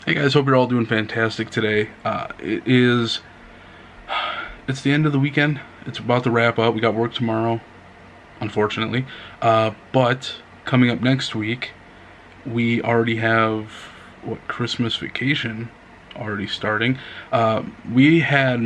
Hey guys, hope you're all doing fantastic today. It's the end of the weekend. It's about to wrap up. We got work tomorrow, unfortunately. But coming up next week, we already have, Christmas vacation already starting. We had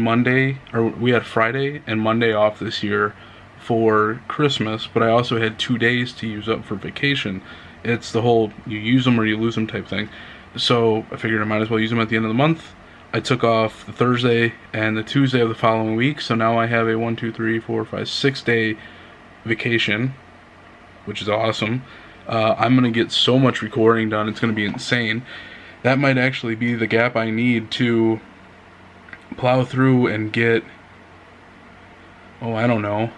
Friday and Monday off this year for Christmas, but I also had 2 days to use up for vacation. It's the whole you use them or you lose them type thing. So I figured I might as well use them at the end of the month. I took off the Thursday and the Tuesday of the following week, so now I have a 6-day vacation, which is awesome. I'm going to get so much recording done, it's going to be insane. That might actually be the gap I need to plow through and get, I don't know,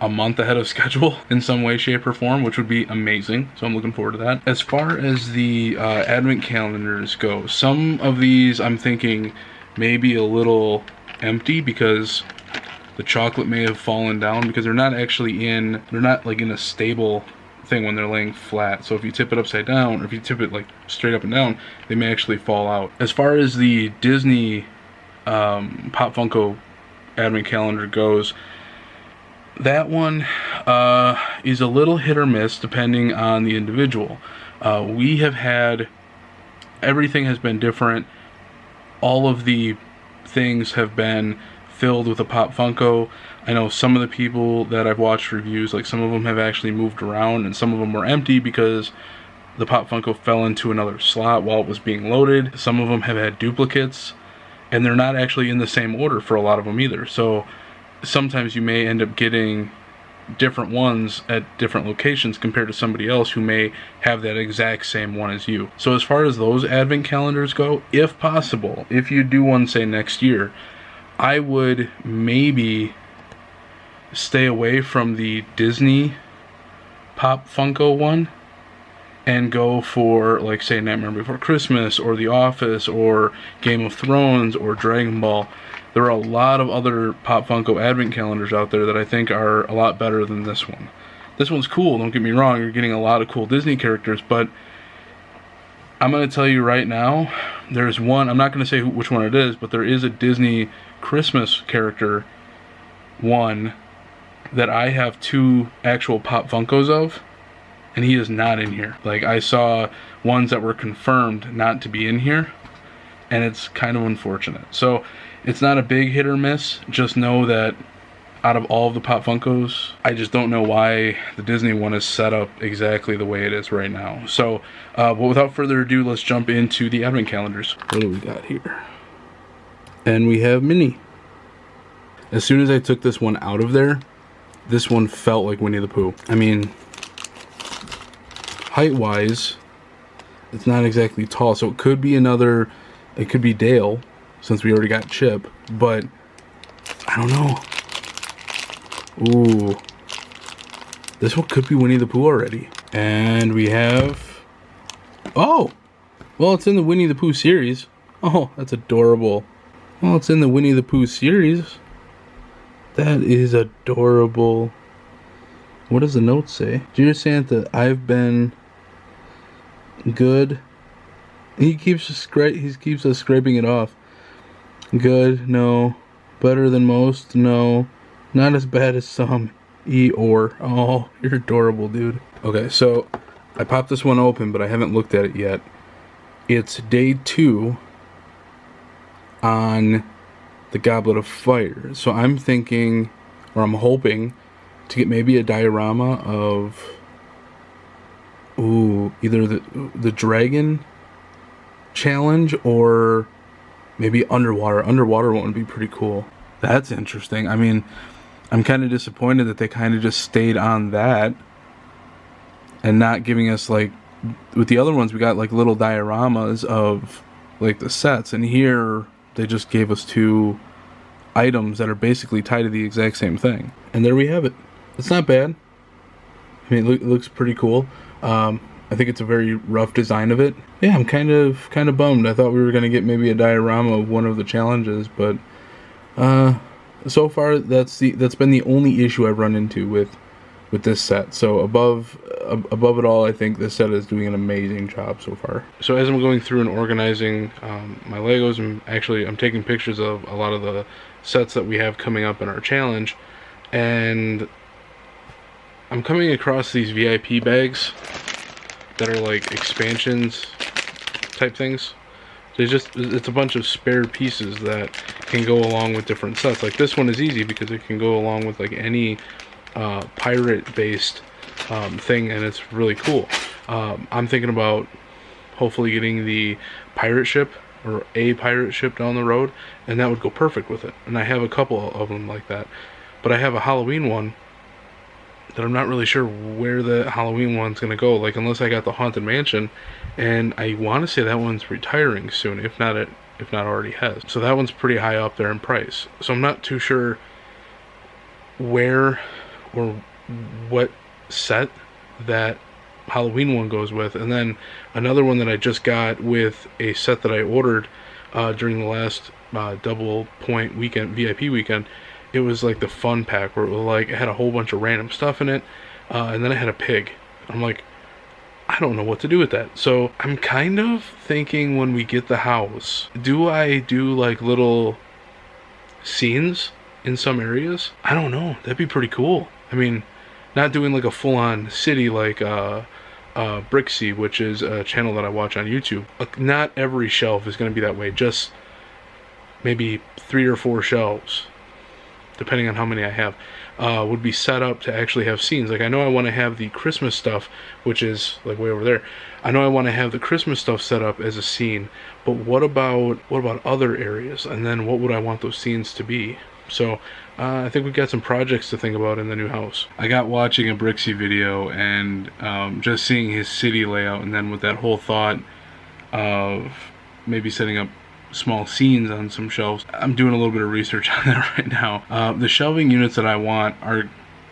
a month ahead of schedule in some way, shape, or form, which would be amazing. So I'm looking forward to that. As far as the advent calendars go, some of these I'm thinking maybe a little empty because the chocolate may have fallen down, because they're not like in a stable thing when they're laying flat. So if you tip it upside down, or if you tip it like straight up and down, they may actually fall out. As far as the Disney Pop Funko advent calendar goes, that one is a little hit or miss depending on the individual. We have had, everything has been different. All of the things have been filled with a Pop Funko. I know some of the people that I've watched reviews, like some of them have actually moved around and some of them were empty because the Pop Funko fell into another slot while it was being loaded. Some of them have had duplicates, and they're not actually in the same order for a lot of them either. So sometimes you may end up getting different ones at different locations compared to somebody else who may have that exact same one as you. So as far as those advent calendars go, if possible, if you do one, say, next year, I would maybe stay away from the Disney Pop Funko one and go for, like, say, Nightmare Before Christmas or The Office or Game of Thrones or Dragon Ball. There are a lot of other Pop Funko advent calendars out there that I think are a lot better than this one. This one's cool, don't get me wrong, you're getting a lot of cool Disney characters, but I'm going to tell you right now, there's one, I'm not going to say which one it is, but there is a Disney Christmas character one that I have 2 actual Pop Funkos of, and he is not in here. Like, I saw ones that were confirmed not to be in here, and it's kind of unfortunate. So it's not a big hit or miss. Just know that out of all of the Pop Funkos, I just don't know why the Disney one is set up exactly the way it is right now. So, but without further ado, let's jump into the advent calendars. What do we got here? And we have Minnie. As soon as I took this one out of there, this one felt like Winnie the Pooh. I mean, height-wise, it's not exactly tall, so it could be it could be Dale, since we already got Chip, but I don't know. Ooh, this one could be Winnie the Pooh already. And we have, well, it's in the Winnie the Pooh series. Oh, that's adorable. Well, it's in the Winnie the Pooh series. That is adorable. What does the note say? Dear Santa, I've been good. He keeps us scraping it off. Good, no. Better than most, no. Not as bad as some. Eeyore. Oh, you're adorable, dude. Okay, so I popped this one open, but I haven't looked at it yet. It's day 2 on the Goblet of Fire. So I'm thinking, or I'm hoping, to get maybe a diorama of, either the dragon challenge or maybe underwater. Underwater one would be pretty cool. That's interesting. I mean, I'm kind of disappointed that they kind of just stayed on that and not giving us, like, with the other ones we got like little dioramas of like the sets, and here they just gave us 2 items that are basically tied to the exact same thing. And there we have it. It's not bad. I mean, it looks pretty cool. I think it's a very rough design of it. Yeah, I'm kind of bummed. I thought we were going to get maybe a diorama of one of the challenges, but so far that's been the only issue I've run into with with this set. So above it all, I think this set is doing an amazing job so far. So as I'm going through and organizing my Legos, I'm taking pictures of a lot of the sets that we have coming up in our challenge, and I'm coming across these VIP bags that are like expansions type things. It's a bunch of spare pieces that can go along with different sets. Like this one is easy because it can go along with like any pirate based thing, and it's really cool. I'm thinking about hopefully getting the pirate ship, or a pirate ship down the road, and that would go perfect with it. And I have a couple of them like that, but I have a Halloween one that I'm not really sure where the Halloween one's gonna go, like unless I got the Haunted Mansion, and I want to say that one's retiring soon, if not already has. So that one's pretty high up there in price. So I'm not too sure where or what set that Halloween one goes with. And then another one that I just got with a set that I ordered during the last double point weekend, VIP weekend. It was like the fun pack, where it was like, it had a whole bunch of random stuff in it, and then it had a pig. I'm like, I don't know what to do with that. So I'm kind of thinking, when we get the house, do I do like little scenes in some areas? I don't know. That'd be pretty cool. I mean, not doing like a full-on city like Brixie, which is a channel that I watch on YouTube. Not every shelf is going to be that way. Just maybe 3 or 4 shelves, depending on how many I have, would be set up to actually have scenes. Like, I know I want to have the Christmas stuff, which is like way over there. I know I want to have the Christmas stuff set up as a scene, but what about other areas? And then what would I want those scenes to be? So I think we've got some projects to think about in the new house. I got watching a Brixie video and just seeing his city layout, and then with that whole thought of maybe setting up small scenes on some shelves. I'm doing a little bit of research on that right now. The shelving units that I want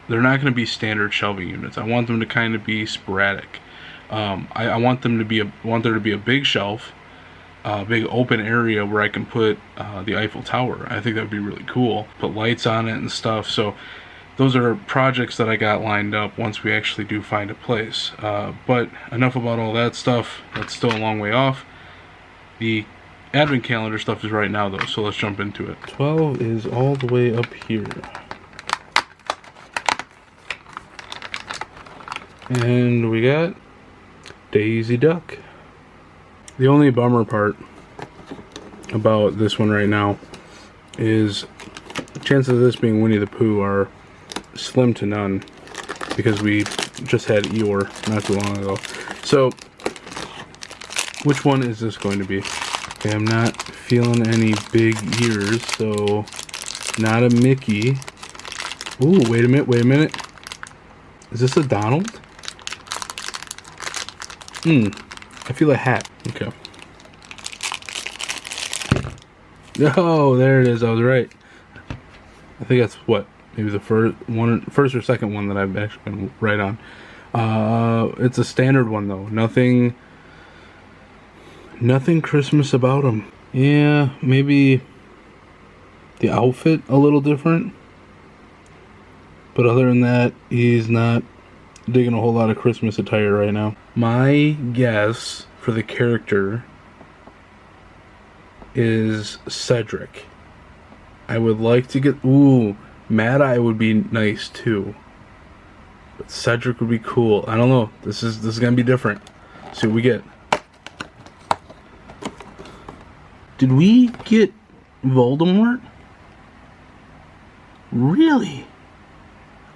they're not going to be standard shelving units. I want them to kind of be sporadic. I want there to be a big shelf, a big open area where I can put the Eiffel Tower. I think that would be really cool. Put lights on it and stuff. So those are projects that I got lined up once we actually do find a place. But enough about all that stuff. That's still a long way off. The Advent calendar stuff is right now though, so let's jump into it. 12 is all the way up here. And we got Daisy Duck. The only bummer part about this one right now is the chances of this being Winnie the Pooh are slim to none, because we just had Eeyore not too long ago. So which one is this going to be? Okay, I'm not feeling any big ears, so not a Mickey. Ooh, wait a minute. Is this a Donald? I feel a hat. Okay. Oh, there it is. I was right. I think that's what, maybe the first or second one that I've actually been right on. It's a standard one though. Nothing Christmas about him. Yeah, maybe the outfit a little different, but other than that, he's not digging a whole lot of Christmas attire right now. My guess for the character is Cedric. I would like to get, Mad Eye would be nice too, but Cedric would be cool. I don't know. This is gonna be different. See what we get. Did we get Voldemort? Really?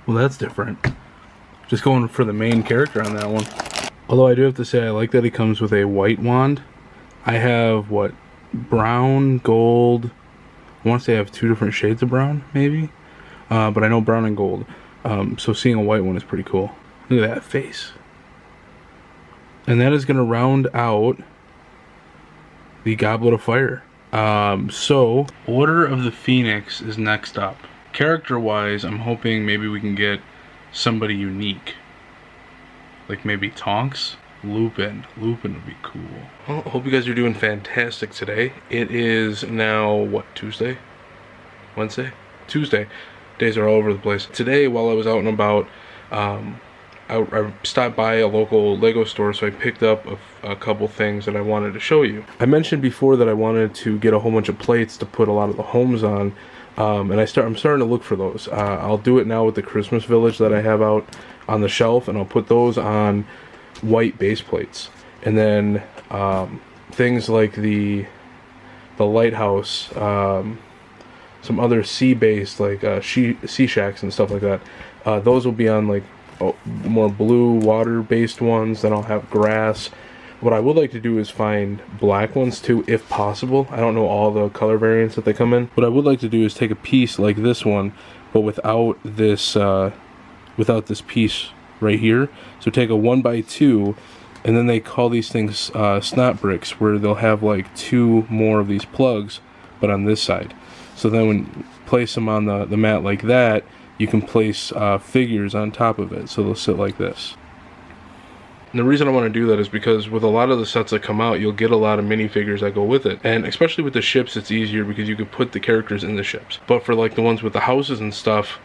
Well, that's different. Just going for the main character on that one. Although I do have to say, I like that he comes with a white wand. I have, what, brown, gold. I want to say I have 2 different shades of brown, maybe. But I know brown and gold. So seeing a white one is pretty cool. Look at that face. And that is going to round out the Goblet of Fire. So Order of the Phoenix is next up. Character wise, I'm hoping maybe we can get somebody unique, like maybe Tonks. Lupin would be cool. Well, I hope you guys are doing fantastic today. It is now what, Tuesday? Wednesday? Tuesday. Days are all over the place. Today, while I was out and about, I stopped by a local Lego store, so I picked up a couple things that I wanted to show you. I mentioned before that I wanted to get a whole bunch of plates to put a lot of the homes on, and I'm starting to look for those. I'll do it now with the Christmas Village that I have out on the shelf, and I'll put those on white base plates. And then things like the lighthouse, some other sea-based like sea shacks and stuff like that. Those will be on like more blue water-based ones. Then I'll have grass. What I would like to do is find black ones too, if possible. I don't know all the color variants that they come in. What I would like to do is take a piece like this one, but without this piece right here. So take a 1x2, and then they call these things snot bricks, where they'll have like 2 more of these plugs, but on this side. So then when you place them on the mat like that, you can place figures on top of it, so they'll sit like this. And the reason I want to do that is because with a lot of the sets that come out, you'll get a lot of minifigures that go with it. And especially with the ships, it's easier because you can put the characters in the ships. But for like the ones with the houses and stuff,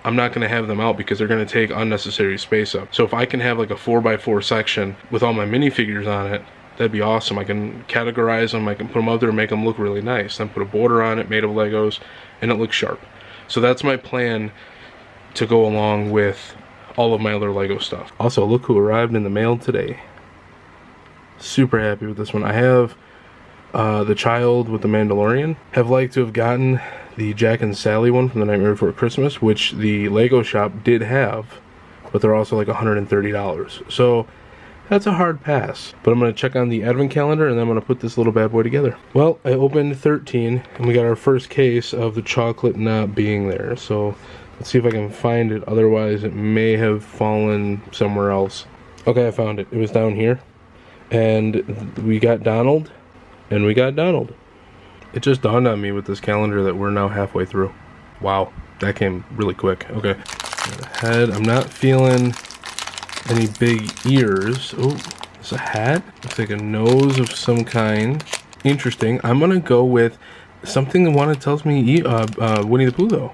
I'm not going to have them out because they're going to take unnecessary space up. So if I can have like a 4x4 section with all my minifigures on it, that'd be awesome. I can categorize them, I can put them up there and make them look really nice. Then put a border on it made of Legos, and it looks sharp. So that's my plan to go along with all of my other Lego stuff. Also, look who arrived in the mail today. Super happy with this one. I have the child with the Mandalorian. Have liked to have gotten the Jack and Sally one from the Nightmare Before Christmas, which the Lego shop did have, but they're also like $130. So that's a hard pass. But I'm going to check on the advent calendar, and then I'm going to put this little bad boy together. Well, I opened 13, and we got our first case of the chocolate not being there. So let's see if I can find it. Otherwise, it may have fallen somewhere else. Okay, I found it. It was down here. And we got Donald, and we got Donald. It just dawned on me with this calendar that we're now halfway through. Wow, that came really quick. Okay. Head, I'm not feeling any big ears. Oh, it's a hat. Looks like a nose of some kind. Interesting. I'm gonna go with something that one tells me Winnie the Pooh though.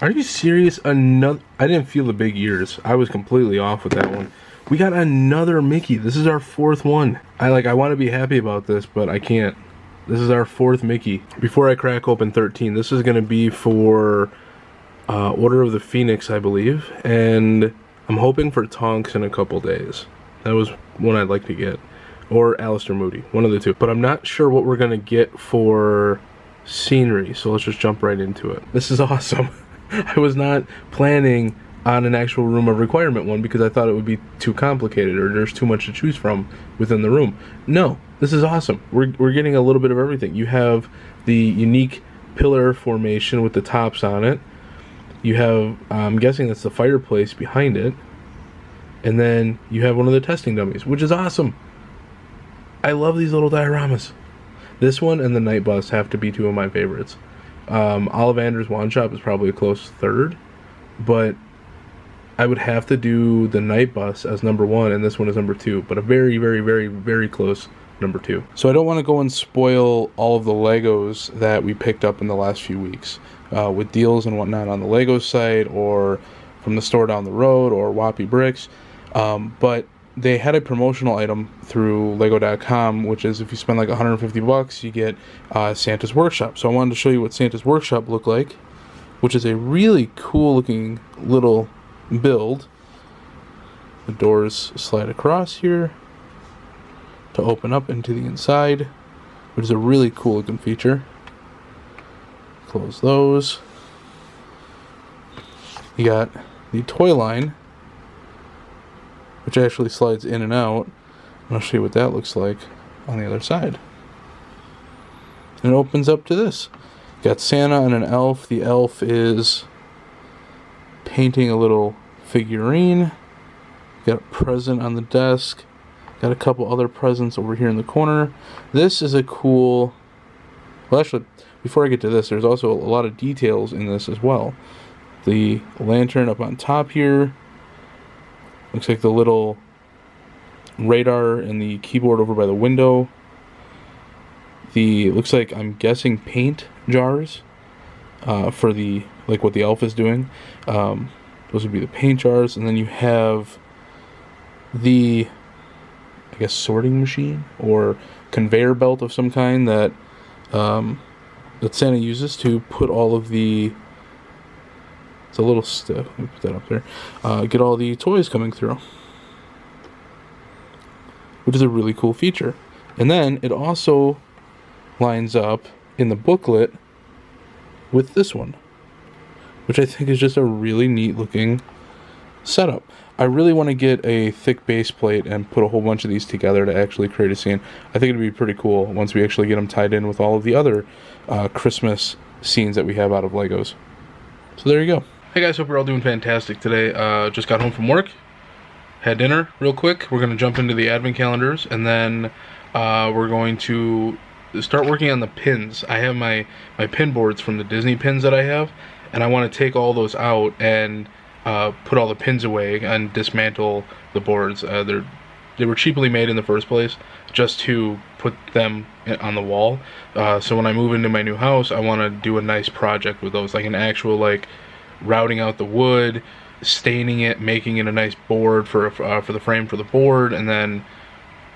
Are you serious? Another? I didn't feel the big ears. I was completely off with that one. We got another Mickey. This is our 4th one. I want to be happy about this, but I can't. This is our 4th Mickey. Before I crack open 13, this is going to be for Order of the Phoenix, I believe. And I'm hoping for Tonks in a couple days. That was one I'd like to get. Or Alistair Moody. One of the two. But I'm not sure what we're going to get for scenery. So let's just jump right into it. This is awesome. I was not planning on an actual room of requirement one because I thought it would be too complicated or there's too much to choose from within the room. No, this is awesome. We're getting a little bit of everything. You have the unique pillar formation with the tops on it. You have, I'm guessing that's the fireplace behind it. And then you have one of the testing dummies, which is awesome. I love these little dioramas. This one and the Night Bus have to be 2 of my favorites. Ollivander's Wand Shop is probably a close 3rd, but I would have to do the Night Bus as number 1, and this one is number 2, but a very, very, very, very close number 2. So I don't want to go and spoil all of the Legos that we picked up in the last few weeks with deals and whatnot on the Lego site or from the store down the road or Whoppy Bricks, but they had a promotional item through Lego.com, which is if you spend like $150, you get Santa's Workshop. So I wanted to show you what Santa's Workshop looked like, which is a really cool looking little build. The doors slide across here to open up into the inside, which is a really cool looking feature. Close those. You got the toy line, which actually slides in and out. And I'll show you what that looks like on the other side. And it opens up to this. You got Santa and an elf. The elf is painting a little figurine. Got a present on the desk. Got a couple other presents over here in the corner. This is a cool... Well, actually, before I get to this, there's also a lot of details in this as well. The lantern up on top here. Looks like the little radar and the keyboard over by the window. Looks like, I'm guessing, paint jars for the like what the elf is doing. Those would be the paint jars, and then you have the, I guess, sorting machine or conveyor belt of some kind that that Santa uses to put all of the, it's a little stiff, let me put that up there, get all the toys coming through, which is a really cool feature. And then it also lines up in the booklet with this one, which I think is just a really neat looking setup. I really want to get a thick base plate and put a whole bunch of these together to actually create a scene. I think it'd be pretty cool once we actually get them tied in with all of the other Christmas scenes that we have out of Legos. So there you go. Hey guys, hope you're all doing fantastic today. Just got home from work, had dinner real quick. We're going to jump into the advent calendars, and then we're going to start working on the pins. I have my pin boards from the Disney pins that I have, and I want to take all those out and put all the pins away and dismantle the boards. They were cheaply made in the first place just to put them on the wall. So when I move into my new house, I want to do a nice project with those, like an actual, like, routing out the wood, staining it, making it a nice board for the frame for the board, and then,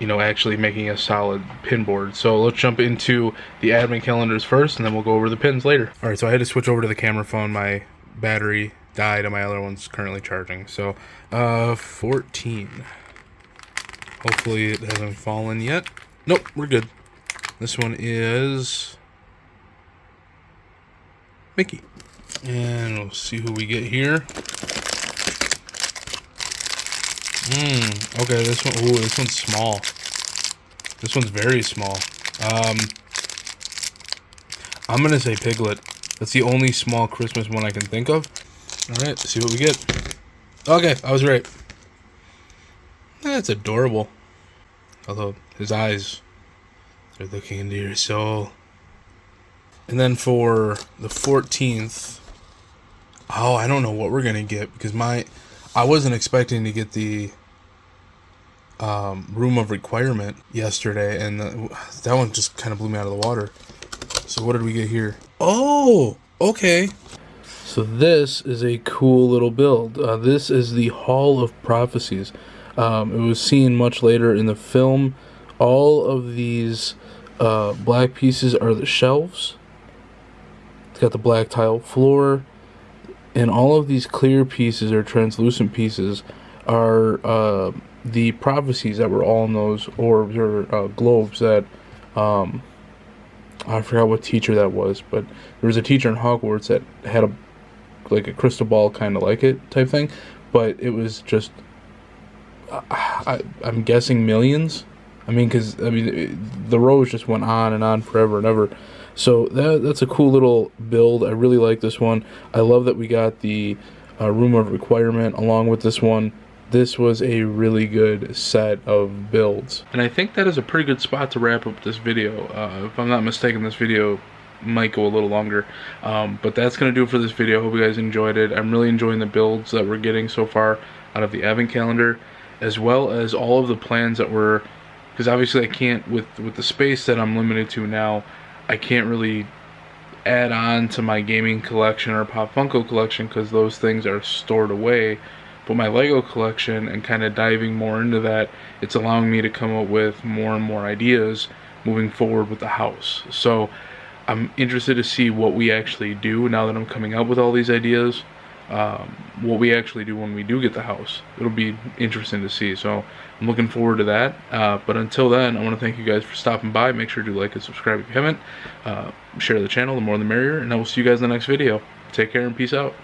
you know, actually making a solid pin board. So let's jump into the advent calendars first, and then we'll go over the pins later. Alright, so I had to switch over to the camera phone. My battery died and my other one's currently charging. So 14. Hopefully it hasn't fallen yet. Nope, we're good. This one is Mickey. And we'll see who we get here. Okay, this one, ooh, this one's small. This one's very small. I'm gonna say Piglet. That's the only small Christmas one I can think of. Alright, let's see what we get. Okay, I was right. That's adorable. Although, his eyes, they're looking into your soul. And then for the 14th, oh, I don't know what we're gonna get, because I wasn't expecting to get the Room of Requirement yesterday, and that one just kind of blew me out of the water. So what did we get here? Oh, okay. So this is a cool little build. This is the Hall of Prophecies. It was seen much later in the film. All of these black pieces are the shelves. It's got the black tile floor. And all of these clear pieces or translucent pieces are the prophecies that were all in those orbs or globes that, I forgot what teacher that was, but there was a teacher in Hogwarts that had a crystal ball kind of like it type thing, but it was just, I'm guessing millions. The rows just went on and on forever and ever. So that's a cool little build. I really like this one. I love that we got the Room of Requirement along with this one. This was a really good set of builds. And I think that is a pretty good spot to wrap up this video. If I'm not mistaken, this video might go a little longer. But that's going to do it for this video. I hope you guys enjoyed it. I'm really enjoying the builds that we're getting so far out of the Advent Calendar, as well as all of the plans that we're... Because obviously I can't, with the space that I'm limited to now, I can't really add on to my gaming collection or Pop Funko collection because those things are stored away. But my Lego collection, and kind of diving more into that, it's allowing me to come up with more and more ideas moving forward with the house. So I'm interested to see what we actually do now that I'm coming up with all these ideas. What we actually do when we do get the house. It'll be interesting to see, so I'm looking forward to that. But until then, I want to thank you guys for stopping by. Make sure to like and subscribe if you haven't. Share the channel, the more the merrier, and I will see you guys in the next video. Take care and peace out.